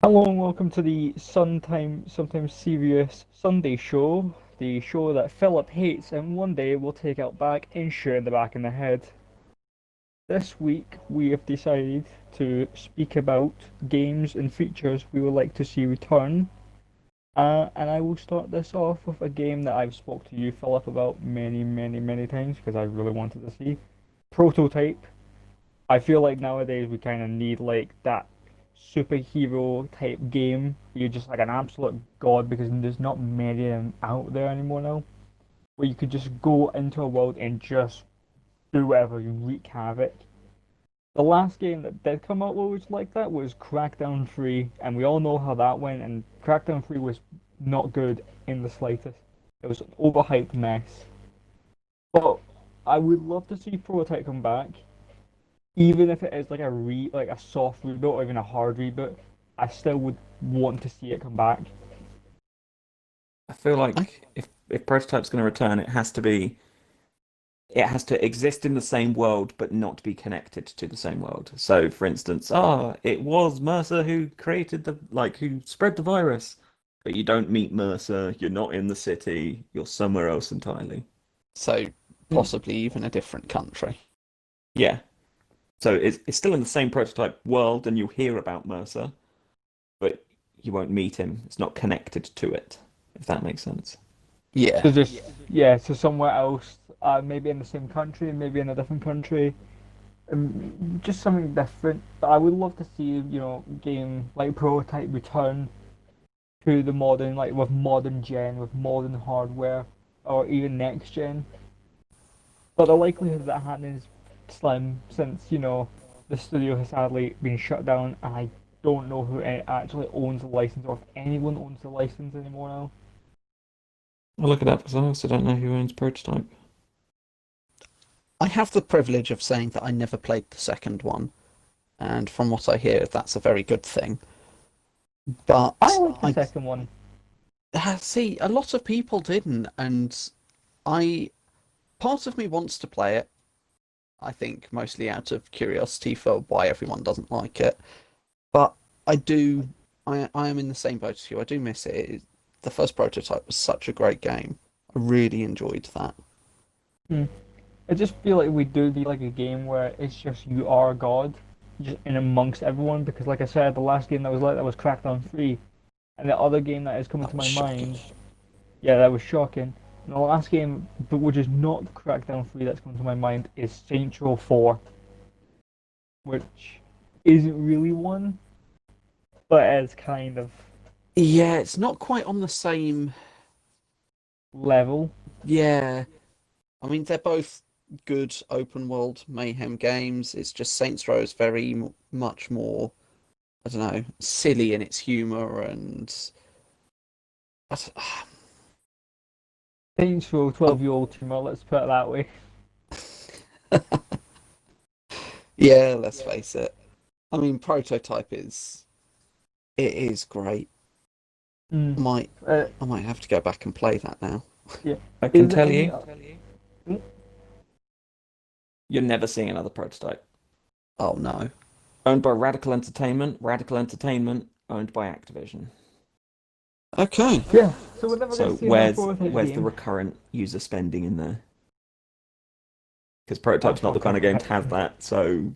Hello and welcome to the sometimes serious Sunday show, the show that Philip hates and one day will take out back and shoot in the back in the head. This week we have decided to speak about games and features we would like to see return. And I will start this off with a game that I've spoke to you, Philip, about many times because I really wanted to see. Prototype. I feel like nowadays we kind of need like that superhero type game. You're just like an absolute god because there's not many of them out there anymore now. Where you could just go into a world and just do whatever, you wreak havoc. The last game that did come out was like that was Crackdown 3, and we all know how that went, and Crackdown 3 was not good in the slightest. It was an overhyped mess. But I would love to see Prototype come back, even if it is like like a soft reboot or even a hard reboot, I still would want to see it come back. I feel I like if Prototype's going to return, it has to exist in the same world but not be connected to the same world. So, for instance, it was Mercer who created who spread the virus, but you don't meet Mercer. You're not in the city. You're somewhere else entirely. so Mm. possibly even a different country. Yeah. So it's still in the same Prototype world, and you'll hear about Mercer, but you won't meet him. It's not connected to it, if that makes sense. Yeah, So just yeah, so somewhere else, maybe in the same country, maybe in a different country, just something different. But I would love to see game like Prototype return to the modern like with modern gen, with modern hardware, or even next gen. But the likelihood of that happening is slim, since the studio has sadly been shut down, and I don't know who actually owns the license, or if anyone owns the license anymore now. I'll look it up because I also don't know who owns Prototype. I have the privilege of saying that I never played the second one, and from what I hear, that's a very good thing. I But like the I second one. see a lot of people didn't, and I part of me wants to play it. I think mostly out of curiosity for why everyone doesn't like it. But I do, I am in the same boat as you. I do miss it. The first Prototype was such a great game. I really enjoyed that. Hmm. I just feel like we do need like a game where it's just you are God, just in amongst everyone. Because like I said, the last game that was like that was Crackdown 3, and the other game that is coming That to was my shocking. mind, yeah, that was shocking. And the last game, but which is not Crackdown 3 that's coming to my mind, is Saints Row 4, which isn't really one, but it's kind of Yeah, it's not quite on the same. level. Yeah, I mean they're both good open world mayhem games. It's just Saints Row is very much more, I don't know, silly in its humor and I Saints Row 12-year-old tumor, let's put it that way. yeah, let's face it. I mean, Prototype is it is great. Mm. I might Uh, I might have to go back and play that now. yeah. I can Is there tell any? you, you're never seeing another Prototype. Oh no. Owned by Radical Entertainment, Radical Entertainment owned by Activision. Okay. Yeah. So we're never going So to see another where's prototype where's the game. recurrent user spending in there? Because That's Prototype's not for the kind of game to have copyright. that. So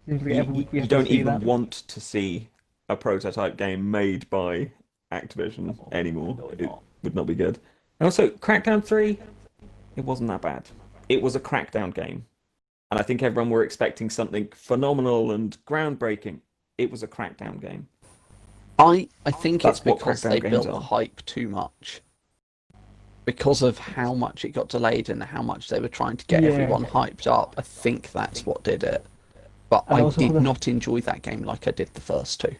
Seems like you, every you, week we you have to don't say even that. want to see a Prototype game made by Activision No, anymore. really It not. would not be good. And also, Crackdown 3, it wasn't that bad. It was a Crackdown game. And I think everyone were expecting something phenomenal and groundbreaking. It was a Crackdown game. I think it's That's what because they Crackdown games built the are. hype too much. Because of how much it got delayed and how much they were trying to get Yeah, everyone hyped up, I think that's what did it. But and I also for did the not enjoy that game like I did the first two.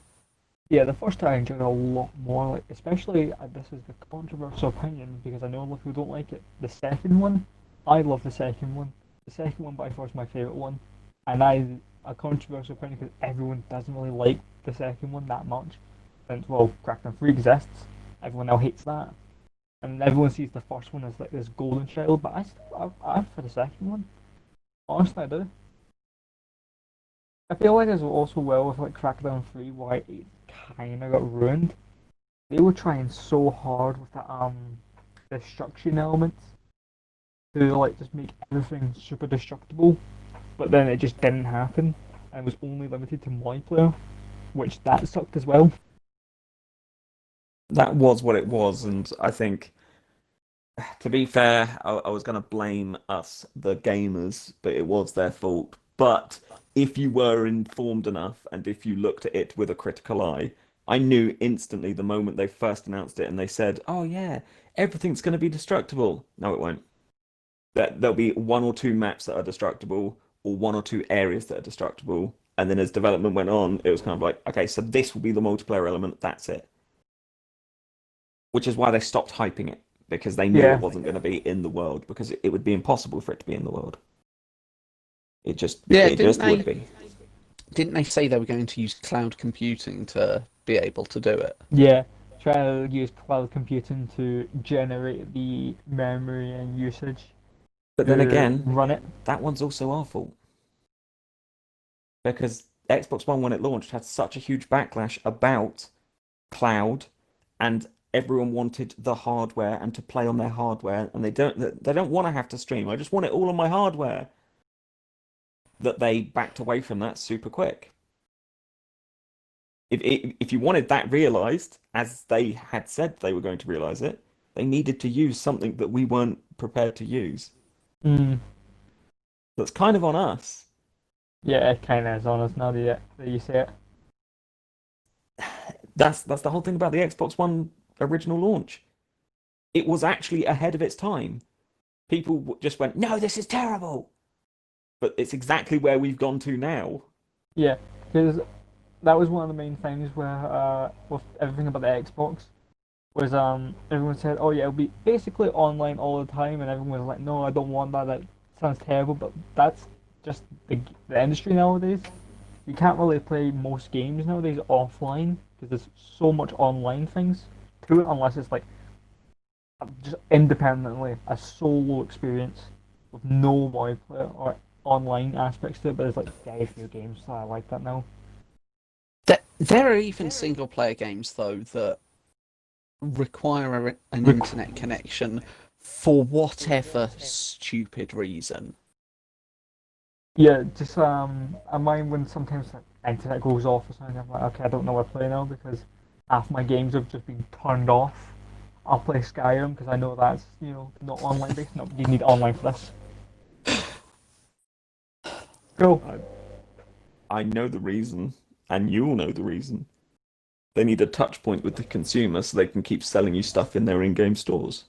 yeah the first time I enjoyed it a lot more. Like especially this is the controversial opinion because I know a lot of people don't like it. The second one, I love the second one. The second one by far is my favorite one, and I a controversial opinion because everyone doesn't really like the second one that much. Since well, Crackdown 3 exists, everyone now hates that. And everyone sees the first one as like this golden child, but I prefer the second one. Honestly, I do. I feel like as also well with like Crackdown 3 why it kinda got ruined. They were trying so hard with the destruction elements to like just make everything super destructible, but then it just didn't happen and was only limited to multiplayer, which that sucked as well. That was what it was, and I think, to be fair, I was going to blame us, the gamers, but it was their fault. But if you were informed enough and if you looked at it with a critical eye, I knew instantly the moment they first announced it and they said, "Oh yeah, everything's going to be destructible." No, it won't. There'll be one or two maps that are destructible, or one or two areas that are destructible. And then as development went on, it was kind of like, okay, so this will be the multiplayer element. That's it. Which is why they stopped hyping it because they knew it Yeah, wasn't going to be in the world because it would be impossible for it to be in the world. Yeah, It just would be. didn't they say they were going to use cloud computing to be able to do it? yeah. Try to use cloud computing to generate the memory and usage But then to again, run it. that one's also our fault because Xbox One when it launched had such a huge backlash about cloud and everyone wanted the hardware and to play on their hardware and they don't want to have to stream. I just want it all on my hardware. That they backed away from that super quick. If you wanted that realized, as they had said they were going to realize it, they needed to use something that we weren't prepared to use. Mm. That's kind of on us. Yeah, it kind of is on us now that you say it. That's the whole thing about the Xbox One original launch. It was actually ahead of its time. People just went, "No, this is terrible." But it's exactly where we've gone to now. Yeah, because that was one of the main things where with everything about the Xbox was everyone said, oh yeah, it'll be basically online all the time, and everyone was like, no, I don't want that. That sounds terrible. But that's just the industry nowadays. You can't really play most games nowadays offline because there's so much online things to it, unless it's like just independently a solo experience with no multiplayer or online aspects to it. But there's like very few games that I like that now. There are even single player games though that require an internet connection for whatever stupid reason. Yeah, just I mind when sometimes the internet goes off or something. I'm like, okay, I don't know what to play now because half my games have just been turned off. I'll play Skyrim because I know that's not online based. No, you need online for this. Cool. I know the reason, and you'll know the reason. They need a touch point with the consumer so they can keep selling you stuff in their in-game stores.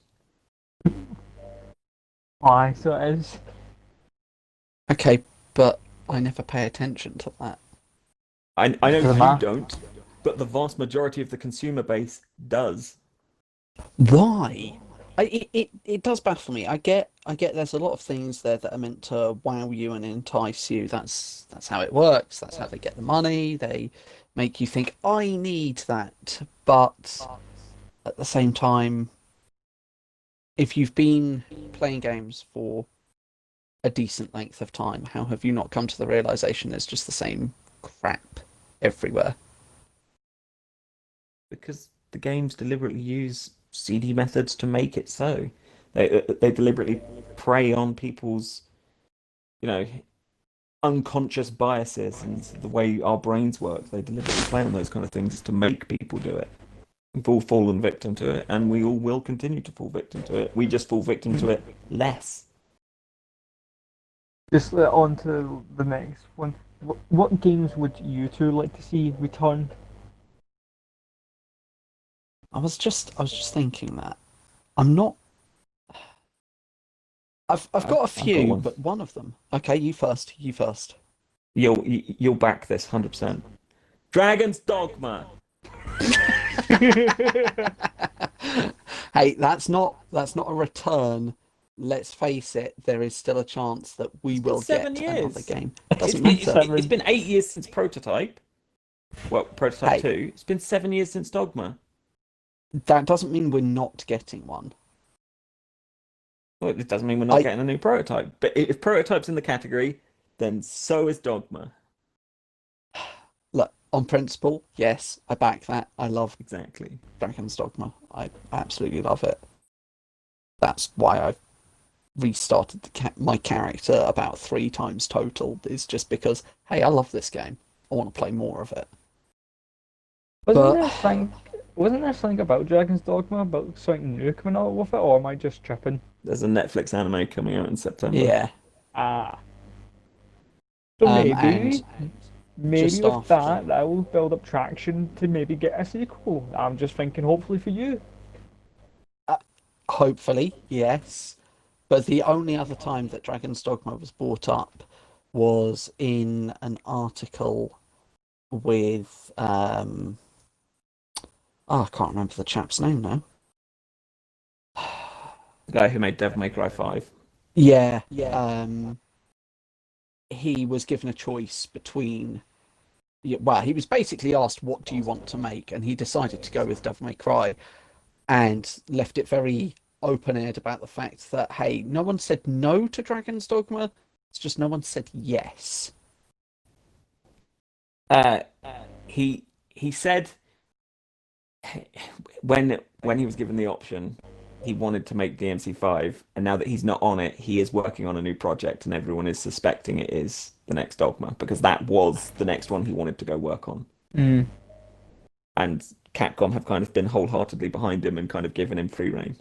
Why? So it is. Okay, but I never pay attention to that. I know Doesn't you matter. don't, but the vast majority of the consumer base does. Why? It does baffle me. I get there's a lot of things there that are meant to wow you and entice you. That's how it works. That's how they get the money. They make you think I need that. But at the same time, if you've been playing games for a decent length of time, how have you not come to the realization it's just the same crap everywhere? Because the games deliberately use CD methods to make it so. They deliberately prey on people's, you know, unconscious biases and the way our brains work. They deliberately play on those kind of things to make people do it. We've all fallen victim to it, and we all will continue to fall victim to it. We just fall victim to it less. Just on to the next one. What games would you two like to see return? I was just thinking that I'm not. I've got a I've got few, one. but one of them. Okay, you first. You first. You'll back this 100%. Dragon's Dogma. Hey, that's not a return. Let's face it, there is still a chance that we It's been will seven get another years. game. It's, Doesn't it's, matter. it's been 8 years since Prototype. Well, Prototype Hey, 2. It's been 7 years since Dogma. that doesn't mean we're not getting one. Well, it doesn't mean we're not I getting a new Prototype. But if Prototype's in the category, then so is Dogma. On principle, yes, I back that. I love Exactly. Dragon's Dogma. I absolutely love it. That's why I've restarted my character about 3 times total. Is just because, hey, I love this game. I want to play more of it. Wasn't But there something? Wasn't there something about Dragon's Dogma about something new coming out with it, or am I just tripping? There's a Netflix anime coming out in September. yeah, Ah, so and maybe just with after, that will build up traction to maybe get a sequel. I'm just thinking, hopefully for you. uh, hopefully, yes. But the only other time that Dragon's Dogma was brought up was in an article with oh, I can't remember the chap's name now. The guy who made Devil May Cry 5. Yeah, he was given a choice between. Well, he was basically asked, "What do you want to make?" And he decided to go with Devil May Cry, and left it very open-aired about the fact that, hey, no one said no to Dragon's Dogma. It's just no one said yes. Uh, he said when he was given the option, he wanted to make DMC5, and now that he's not on it, he is working on a new project, and everyone is suspecting it is the next Dogma because that was the next one he wanted to go work on. Mm. And Capcom have kind of been wholeheartedly behind him and kind of given him free rein.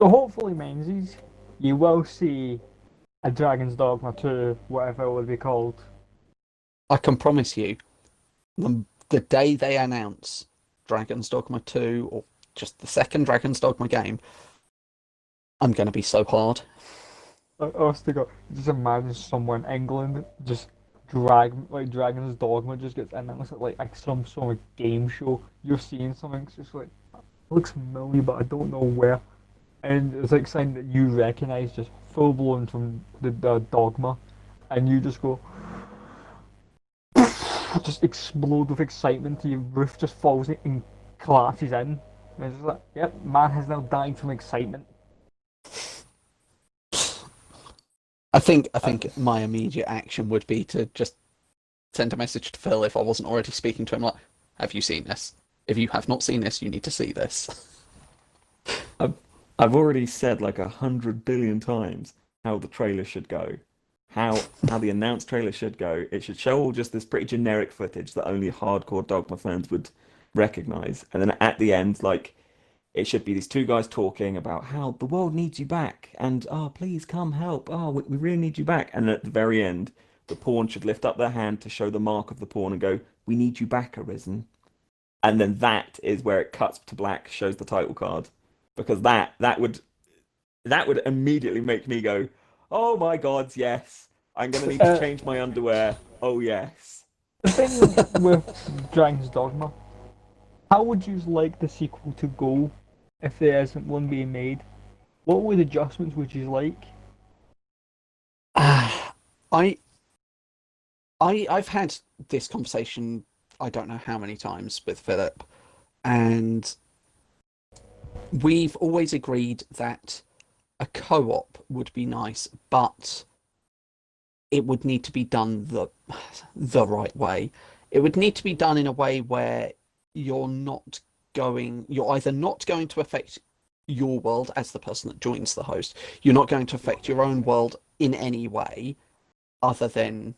So hopefully, Menzies, you will see a Dragon's Dogma 2, whatever it would be called. I can promise you, the day they announce Dragon's Dogma 2 or just the second Dragon's Dogma game, I'm going to be so hard. Honest to God, just imagine somewhere in England just Dragon's Dogma just gets announced at like some sort of game show. You're seeing something, it's just like it looks familiar, but I don't know where. And it's like something that you recognize just full blown from the Dogma, and you just go, just explode with excitement. Your roof just falls in and collapses in. And it's just like, yep, man has now died from excitement. I think my immediate action would be to just send a message to Phil if I wasn't already speaking to him. Like, have you seen this? If you have not seen this, you need to see this. I've I've already said like 100 billion times how the trailer should go. How the announced trailer should go. It should show all just this pretty generic footage that only hardcore Dogma fans would recognize. And then at the end, like it should be these two guys talking about how the world needs you back and oh please come help. Oh we really need you back. And at the very end, the pawn should lift up their hand to show the mark of the pawn and go, "We need you back, Arisen." And then that is where it cuts to black, shows the title card. Because that would immediately make me go, "Oh my God, yes! I'm gonna need to Uh, change my underwear. Oh yes." the thing with Dragon's Dogma, how would you like the sequel to go if there isn't one being made? What would adjustments would you like? I I've had this conversation I don't know how many times with Philip, and we've always agreed that a co-op would be nice, but it would need to be done the right way. It would need to be done in a way where you're either not going to affect your world as the person that joins the host, you're not going to affect your own world in any way other than,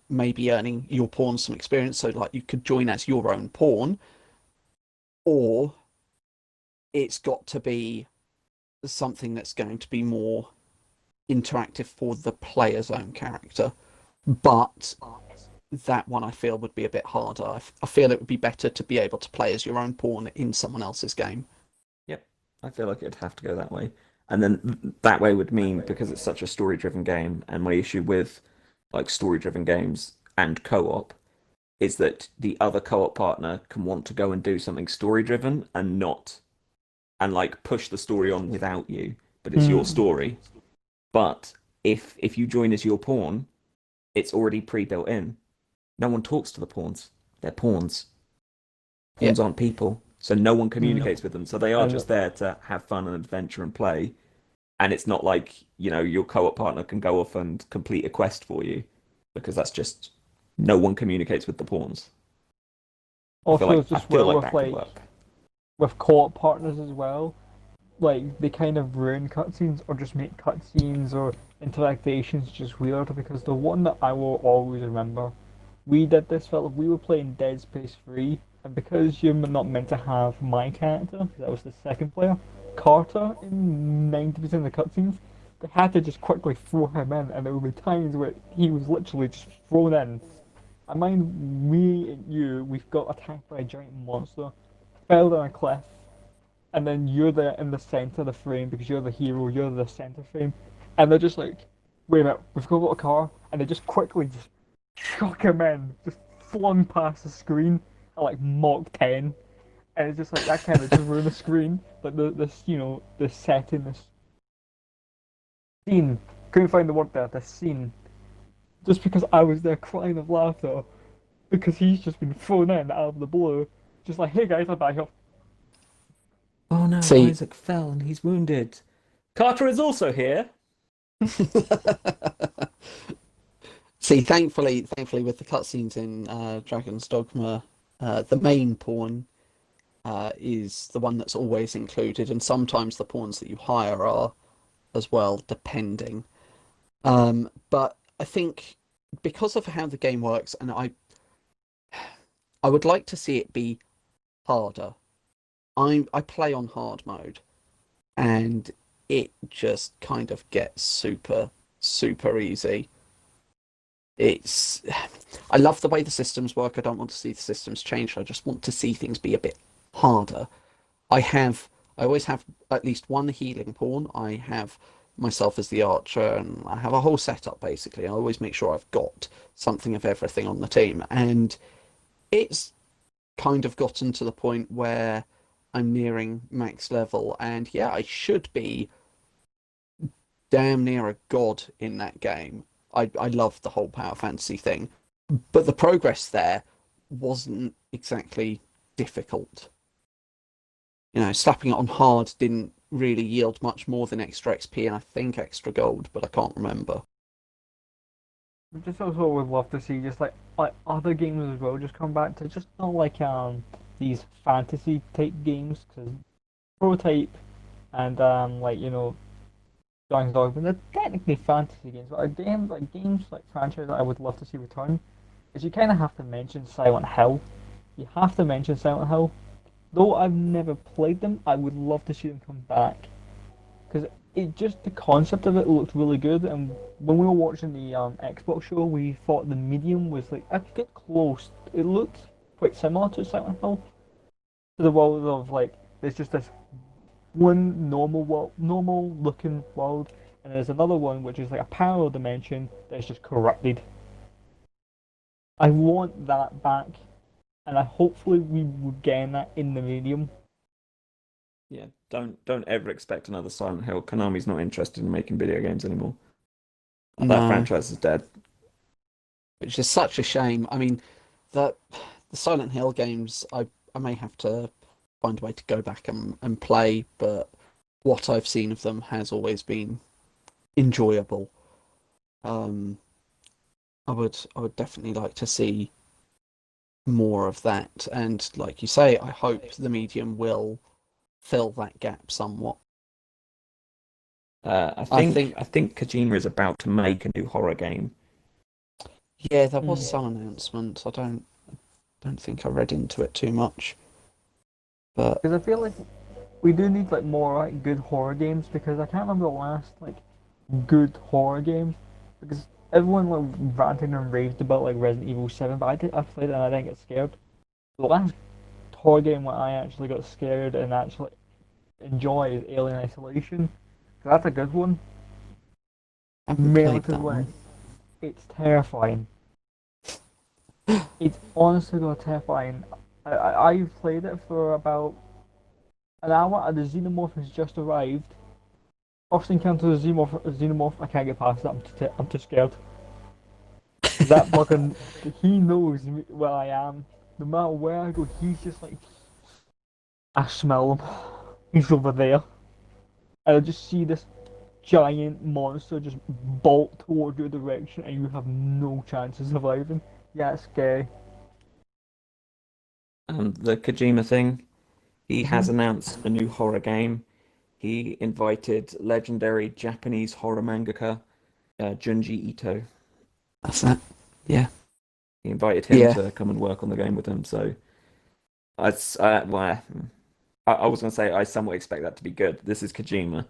maybe earning your pawn some experience. So like you could join as your own pawn, or it's got to be something that's going to be more interactive for the player's own character. But that one I feel would be a bit harder. I feel it would be better to be able to play as your own pawn in someone else's game. Yep, I feel like it'd have to go that way. And then that way would mean because it's such a story-driven game, and my issue with like story-driven games and co-op is that the other co-op partner can want to go and do something story-driven and not and like push the story on without you, but it's your Mm. story. But if you join as your pawn, it's already pre-built in. No one talks to the pawns. They're pawns. Yeah. Pawns aren't people. So no one Mm. communicates with them. So they are And just there to have fun and adventure and play. And it's not like, your co-op partner can go off and complete a quest for you because that's just no one communicates with the pawns. Also, it's I just feel like with that could work. with co-op partners as well. Like they kind of ruin cutscenes or just make cutscenes or interactions just weird because the one that I will always remember, we did this, Philip. We were playing Dead Space 3, and because you're not meant to have my character, because that was the second player, Carter, in 90% of the cutscenes, they had to just quickly throw him in, and there would be times where he was literally just thrown in. I mind me and you, we've got attacked by a giant monster, fell down a cliff, and then you're there in the center of the frame because you're the hero, you're the center frame, and they're just like, wait a minute, we've got a car, and they just quickly just chuck him in, just flung past the screen at like Mach 10, and it's just like that kind of just ruined the screen, like this the setting, this scene, couldn't find the word there, the scene, just because I was there crying of laughter because he's just been thrown in out of the blue, just like, hey guys, I'm back up. Oh no, See, Isaac fell and he's wounded. Carter is also here. see, thankfully, with the cutscenes in Dragon's Dogma, the main pawn is the one that's always included, and sometimes the pawns that you hire are as well, depending. But I think because of how the game works, and I would like to see it be harder. I play on hard mode, and it just kind of gets super easy. It's I love the way the systems work. I don't want to see the systems change. I just want to see things be a bit harder. I always have at least one healing pawn. I have myself as the archer, and I have a whole setup basically. I always make sure I've got something of everything on the team, and it's kind of gotten to the point where I'm nearing max level, and yeah, I should be damn near a god in that game. I love the whole power fantasy thing, but the progress there wasn't exactly difficult. Slapping it on hard didn't really yield much more than extra XP and I think extra gold, but I can't remember. Just also would love to see just like other games as well just come back to just not like these fantasy type games because Prototype and like Dragon's Dogma they're technically fantasy games but games like franchise that I would love to see return is you kind of have to mention Silent Hill. You have to mention Silent Hill. Though I've never played them, I would love to see them come back because it just the concept of it looked really good. And when we were watching the Xbox show, we thought the medium was like I could get close. It looked quite similar to Silent Hill, to the world of like there's just this one normal looking world, and there's another one which is like a parallel dimension that's just corrupted. I want that back, and I hopefully we will gain that in the medium. Yeah, don't ever expect another Silent Hill. Konami's not interested in making video games anymore. That No, franchise is dead. which is such a shame. I mean, the the Silent Hill games, I may have to find a way to go back and play, but what I've seen of them has always been enjoyable. Um, I would definitely like to see more of that, and like you say, I hope the medium will fill that gap somewhat. I I think think, I think Kojima is about to make a new horror game. yeah, there was Mm. some announcement. I don't think I read into it too much, but Because I feel like we do need like more like good horror games because I can't remember the last like good horror game because everyone like ranted and raved about like Resident Evil 7, but I played it and I didn't get scared. The last horror game where I actually got scared and actually enjoy is Alien Isolation. 'Cause that's a good one. I haven't Mainly played because that like one. it's terrifying. It's honestly got terrifying. I've played it for about an hour and the xenomorph has just arrived. First encounter with xenomorph, I can't get past that. I'm too scared. Cause that fucking he knows where I am. No matter where I go, he's just like I smell him. He's over there. And I just see this giant monster just bolt towards your direction, and you have no chance of surviving. Yeah, it's scary. The Kojima thing. He has Hmm. announced a new horror game. He invited legendary Japanese horror mangaka Junji Ito. That's that. Yeah. He invited him Yeah. to come and work on the game with him. So well, I was going to say I somewhat expect that to be good. This is Kojima.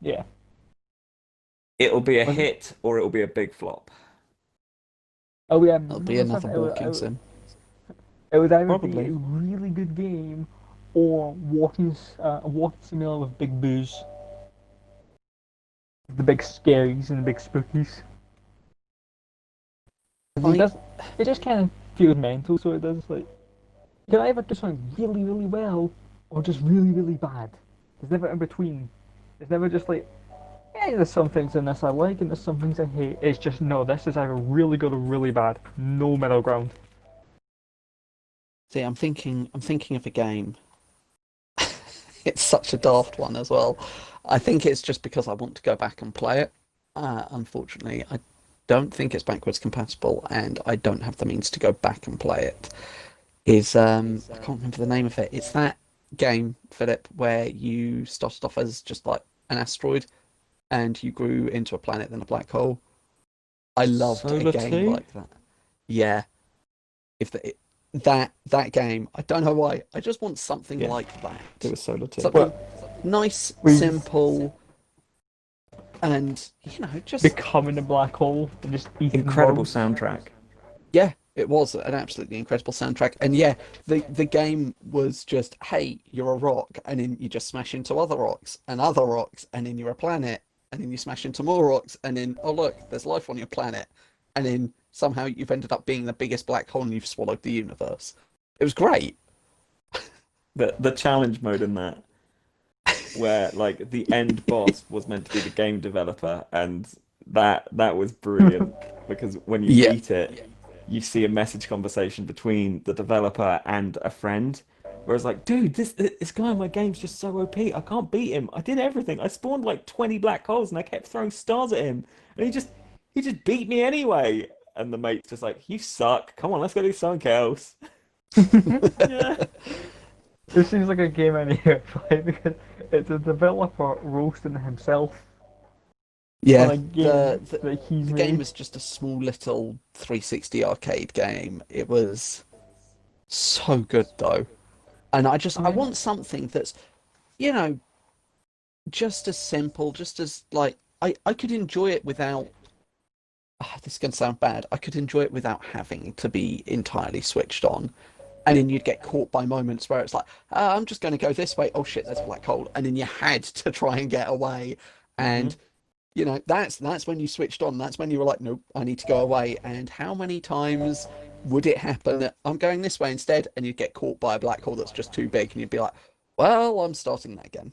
Yeah. It'll be a Was it? hit or it'll be a big flop. Oh yeah, It'll be another walking sim. it would either be a Probably. really good game or a walking simulator with big booze, the big scaries and the big spookies. 'Cause I it just kind of feels mental, so it does like you can either do something really, really well or just really, really bad. There's never in between. It's never just like, yeah, there's some things in this I like and there's some things I hate. It's just no, this is either really good or really bad. No middle ground. see. I'm thinking of a game. It's such a daft one as well. I think it's just because I want to go back and play it. Unfortunately, I don't think it's backwards compatible, and I don't have the means to go back and play it. Is I can't remember the name of it. It's that game, Philip, where you started off as just like an asteroid and you grew into a planet then a black hole. I loved a Solar game 2? like that. Yeah, if that game, I don't know why. I just want something Yeah, like it that. was Solar 2. Something But nice, we simple, and just becoming a black hole and just eating Incredible worlds. soundtrack. yeah, it was an absolutely incredible soundtrack. And yeah, the game was just, hey, you're a rock, and then you just smash into other rocks, and then you're a planet, and then you smash into more rocks, and then oh look, there's life on your planet, and then somehow you've ended up being the biggest black hole and you've swallowed the universe. It was great. The challenge mode in that, where like the end boss was meant to be the game developer, and that was brilliant because when you Yeah, beat it, you see a message conversation between the developer and a friend. Whereas like, dude, this guy in my game's just so OP. I can't beat him. I did everything. I spawned like 20 black holes and I kept throwing stars at him. And he just beat me anyway. And the mate's just like, you suck. Come on, let's go do something else. Yeah. It seems like a game I need to play because it's a developer roasting himself on yeah. a game that he's The game made. was just a small little 360 arcade game. It was so good though. And I I mean, want something that's, you know, just as simple, just as like I could enjoy it without this is gonna sound bad. I could enjoy it without having to be entirely switched on. And then you'd get caught by moments where it's like, I'm just going to go this way. Oh shit, there's a black hole, and then you had to try and get away. Hmm. And that's when you switched on. That's when you were like, nope, I need to go away. And how many times would it happen that I'm going this way instead, and you'd get caught by a black hole that's just too big, and you'd be like, well, I'm starting that again.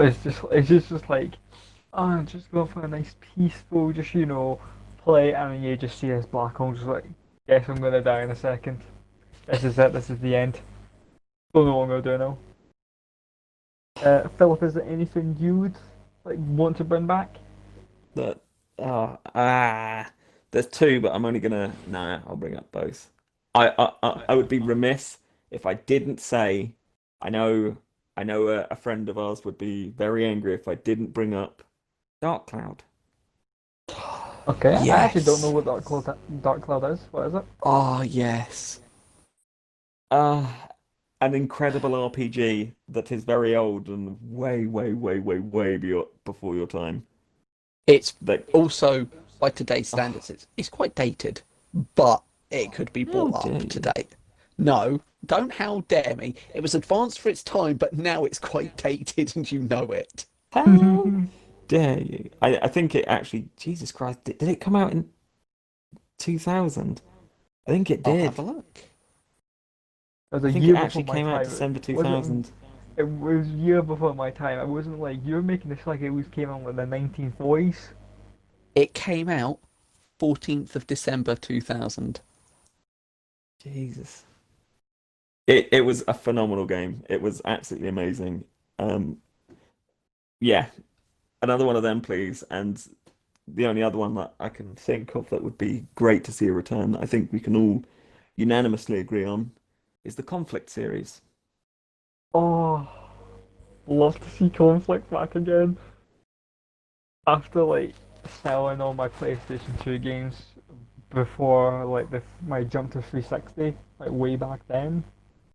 it's just like, oh, just go for a nice peaceful, just play, and then you just see this black hole, just like, guess I'm gonna die in a second. This is it. This is the end. Don't know what I'm gonna do now. Philip, is there anything you would like want to bring back? But there's two, but I'm only gonna I'll bring up both. I would be remiss if I didn't say I know a friend of ours would be very angry if I didn't bring up Dark Cloud. Okay, I actually don't know Yes. what Dark Cloud is. What is it? Oh yes. Uh an incredible RPG that is very old and way, way, way, way, way before your time. It's Like, also by today's oh, standards, it's quite dated, but it could be how brought up dare to you? date. No, don't how dare me. It was advanced for its time, but now it's quite dated and you know it. How dare you? I think it actually, Jesus Christ, did it come out in 2000? I think it I'll have did. a look. It was I a think it year before actually my came out time. December It wasn't. 2000. It was a year before my time. I wasn't like you're making this like it was came out in the 1940s. It came out 14th of December 2000. Jesus. It was a phenomenal game. It was absolutely amazing. Um, yeah, another one of them, please. And the only other one that I can think of that would be great to see a return, that I think we can all unanimously agree on, is the Conflict series. Oh, love to see conflict back again. After like selling all my PlayStation 2 games before like my jump to 360, like way back then,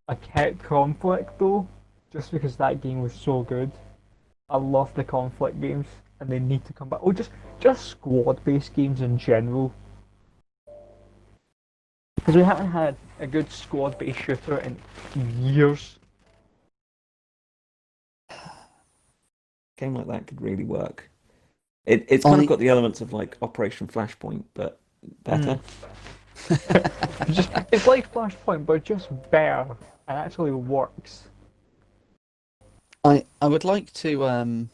I kept Conflict though, just because that game was so good. I love the Conflict games, and they need to come back. Oh, just squad-based games in general, because we haven't had a good squad-based shooter in years. Game like that could really work. It's kind of I got the elements of like Operation Flashpoint, but better. Mm. It's like Flashpoint, but just better and actually works. I would like to I'd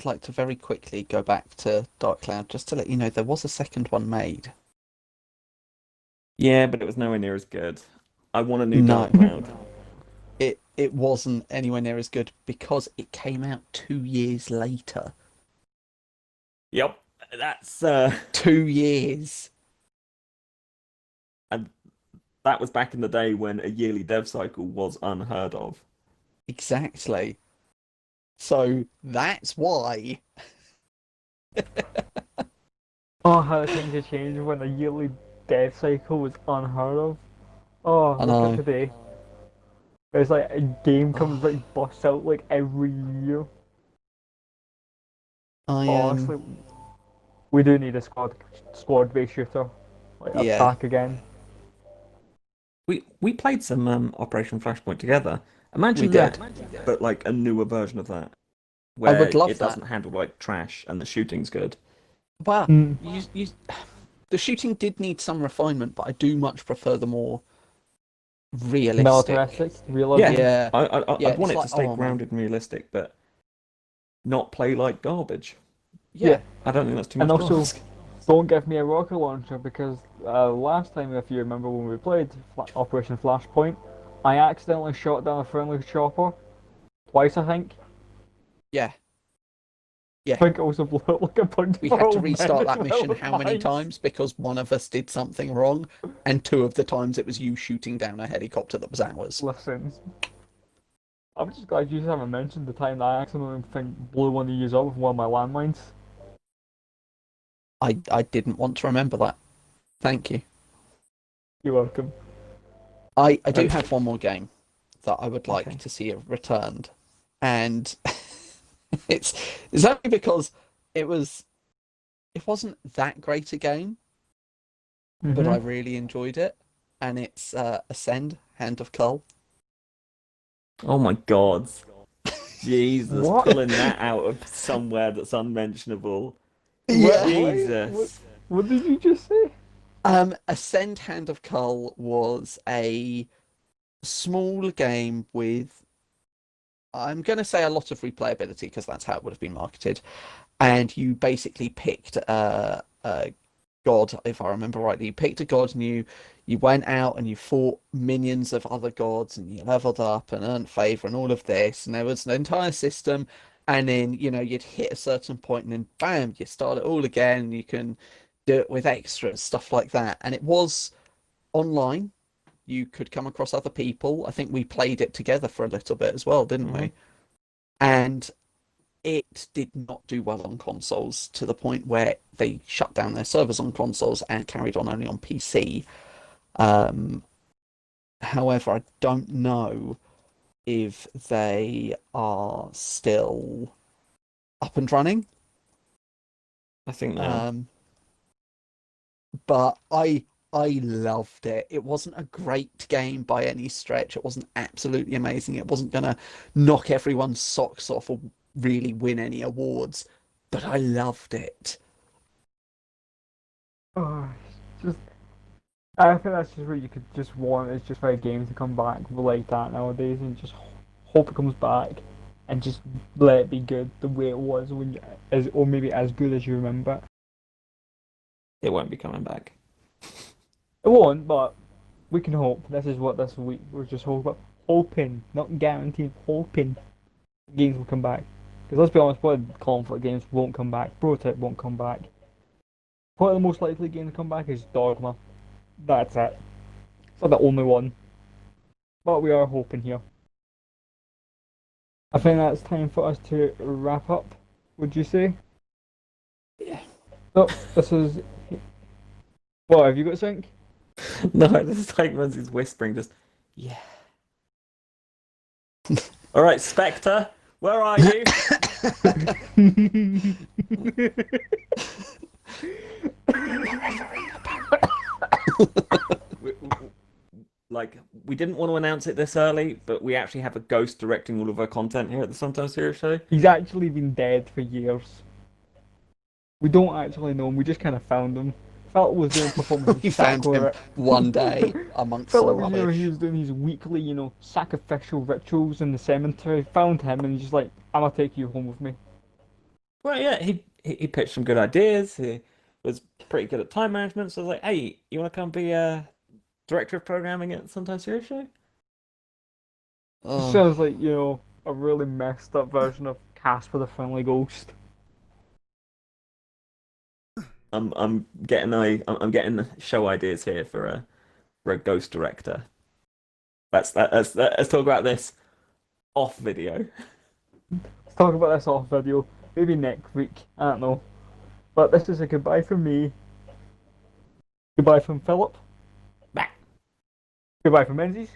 like to very quickly go back to Dark Cloud just to let you know there was a second one made. Yeah, but it was nowhere near as good. I want a new No, Dark Cloud. it wasn't anywhere near as good because it came out 2 years later. Yep, that's 2 years. and that was back in the day when a yearly dev cycle was unheard of. Exactly. So that's why. Oh, how things have changed when a yearly dev cycle was unheard of. Oh, I look at know. today. It's like a game comes Oh, like busts out like every year. I Honestly, we do need a squad based shooter like yeah, back again. We played some Operation Flashpoint together. we Imagine Yeah, did. that, but like a newer version of that, I would where love it that. doesn't handle like trash and the shooting's good. But mm, you the shooting did need some refinement, but I do much prefer the more realistic. militaristic realism. Yeah, Yeah, yeah. I'd want It's it like, to stay oh man, grounded and realistic, but not play like garbage. yeah, Yeah, I don't think that's too and much to also ask. don't give me a rocket launcher because last time, if you remember when we played Operation Flashpoint, I accidentally shot down a friendly chopper twice, I think. yeah, I yeah. think I also blew it like a bunch We of had to old men restart as that well mission with how many mines. times because one of us did something wrong, and two of the times it was you shooting down a helicopter that was ours. Listen, I'm just glad you haven't mentioned the time that I accidentally blew one of you up with one of my landmines. I didn't want to remember that. Thank you. You're welcome. I do Right. have one more game that I would like Okay. to see returned, and it's it's only because it was it wasn't that great a game, but I Mm-hmm. really enjoyed it, and it's Ascend: Hand of Cull. Oh my God. Jesus, What? pulling that out of somewhere that's unmentionable. What? Yeah. Why? What? Jesus. What did you just say? Ascend: Hand of Cull was a small game with, I'm going to say, a lot of replayability because that's how it would have been marketed. And you basically picked a god, if I remember rightly. You picked a god and you went out and you fought minions of other gods and you leveled up and earned favor and all of this. And there was an entire system. And then, you'd hit a certain point and then bam, you start it all again. You can do it with extras, stuff like that. And it was online. You could come across other people. I think we played it together for a little bit as well, didn't Mhm. we? And it did not do well on consoles to the point where they shut down their servers on consoles and carried on only on PC. Um, However, I don't know if they are still up and running. I think now. Um, but I loved it. It wasn't a great game by any stretch. It wasn't absolutely amazing. It wasn't gonna knock everyone's socks off or really win any awards, but I loved it. Oh, just I think that's just what you could just want is just for a game to come back like that nowadays and just hope it comes back and just let it be good the way it was when as or maybe as good as you remember. It won't be coming back. It won't, but we can hope. This is what this week we're just hoping, not guaranteed, hoping games will come back Because let's be honest, one of the conflict games won't come back. Protect won't come back. One of the most likely games to come back is Dogma. That's it. It's not the only one. But we are hoping here. I think that's time for us to wrap up, would you say? Yeah. So, this is... What, have you got sync? No, this is like Lindsay's whispering, just, yeah. All right, Spectre, where are you? Like, we didn't want to announce it this early, but we actually have a ghost directing all of our content here at the Sometimes Serious Show. He's actually been dead for years. We don't actually know him, we just kind of found him. Philip was doing performances. We found him one day amongst the Philip was, rubbish. he was doing his weekly, sacrificial rituals in the cemetery. Found him and he's just like, I'm gonna take you home with me. Well, yeah, he pitched some good ideas. He was pretty good at time management. So I was like, hey, you want to come be a director of programming at Sometimes Serious Show? It sounds like, a really messed up version of Casper the Friendly Ghost. I'm getting show ideas here for a ghost director. Let's talk about this off video. Let's talk about this off video. Maybe next week. I don't know. But this is a goodbye from me. Goodbye from Philip. Bye. Goodbye from Menzies.